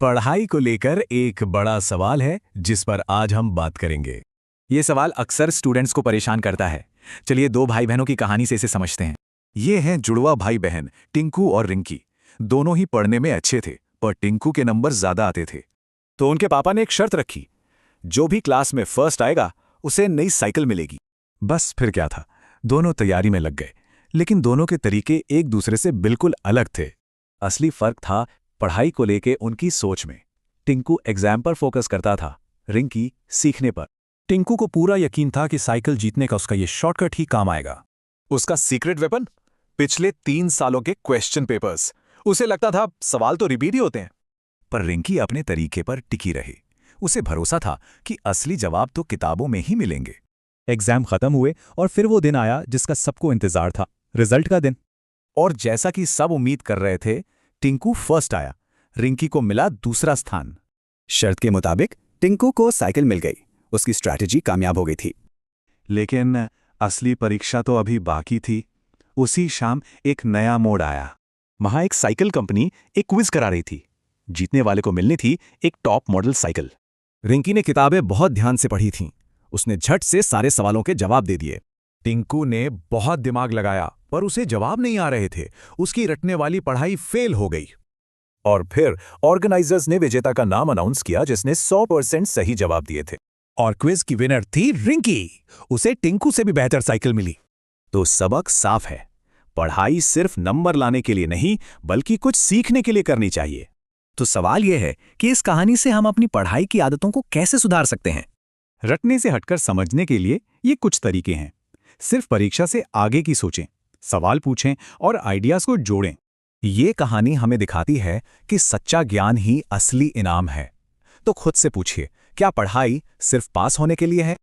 पढ़ाई को लेकर एक बड़ा सवाल है जिस पर आज हम बात करेंगे। ये सवाल अक्सर स्टूडेंट्स को परेशान करता है। चलिए दो भाई बहनों की कहानी से इसे समझते हैं। ये हैं जुड़वा भाई बहन टिंकू और रिंकी। दोनों ही पढ़ने में अच्छे थे, पर टिंकू के नंबर ज्यादा आते थे। तो उनके पापा ने एक शर्त रखी, जो भी क्लास में फर्स्ट आएगा उसे नई साइकिल मिलेगी। बस फिर क्या था, दोनों तैयारी में लग गए। लेकिन दोनों के तरीके एक दूसरे से बिल्कुल अलग थे। असली फर्क था पढ़ाई को लेके उनकी सोच में। टिंकू एग्जाम पर फोकस करता था, रिंकी सीखने पर। टिंकू को पूरा यकीन था कि साइकिल जीतने का उसका ये शॉर्टकट ही काम आएगा। उसका सीक्रेट वेपन पिछले 3 सालों के क्वेश्चन पेपर्स। उसे लगता था सवाल तो रिपीट ही होते हैं। पर रिंकी अपने तरीके पर टिकी रही। उसे भरोसा था कि असली जवाब तो किताबों में ही मिलेंगे। एग्जाम खत्म हुए और फिर वो दिन आया जिसका सबको इंतजार था, रिजल्ट का दिन। और जैसा कि सब उम्मीद कर रहे थे, टिंकू फर्स्ट आया, रिंकी को मिला दूसरा स्थान। शर्त के मुताबिक टिंकू को साइकिल मिल गई। उसकी स्ट्रैटेजी कामयाब हो गई थी। लेकिन असली परीक्षा तो अभी बाकी थी। उसी शाम एक नया मोड़ आया। वहां एक साइकिल कंपनी एक क्विज करा रही थी। जीतने वाले को मिलनी थी एक टॉप मॉडल साइकिल। रिंकी ने किताबें बहुत ध्यान से पढ़ी थीं। उसने झट से सारे सवालों के जवाब दे दिए। टिंकू ने बहुत दिमाग लगाया, पर उसे जवाब नहीं आ रहे थे। उसकी रटने वाली पढ़ाई फेल हो गई। और फिर ऑर्गेनाइजर्स ने विजेता का नाम अनाउंस किया जिसने 100% सही जवाब दिए थे। और क्विज की विनर थी रिंकी। उसे टिंकू से भी बेहतर साइकिल मिली। तो सबक साफ है, पढ़ाई सिर्फ नंबर लाने के लिए नहीं, बल्कि कुछ सीखने के लिए करनी चाहिए। तो सवाल यह है कि इस कहानी से हम अपनी पढ़ाई की आदतों को कैसे सुधार सकते हैं। रटने से हटकर समझने के लिए ये कुछ तरीके हैं। सिर्फ परीक्षा से आगे की सोचें, सवाल पूछें और आइडियाज को जोड़ें। ये कहानी हमें दिखाती है कि सच्चा ज्ञान ही असली इनाम है। तो खुद से पूछिए, क्या पढ़ाई सिर्फ पास होने के लिए है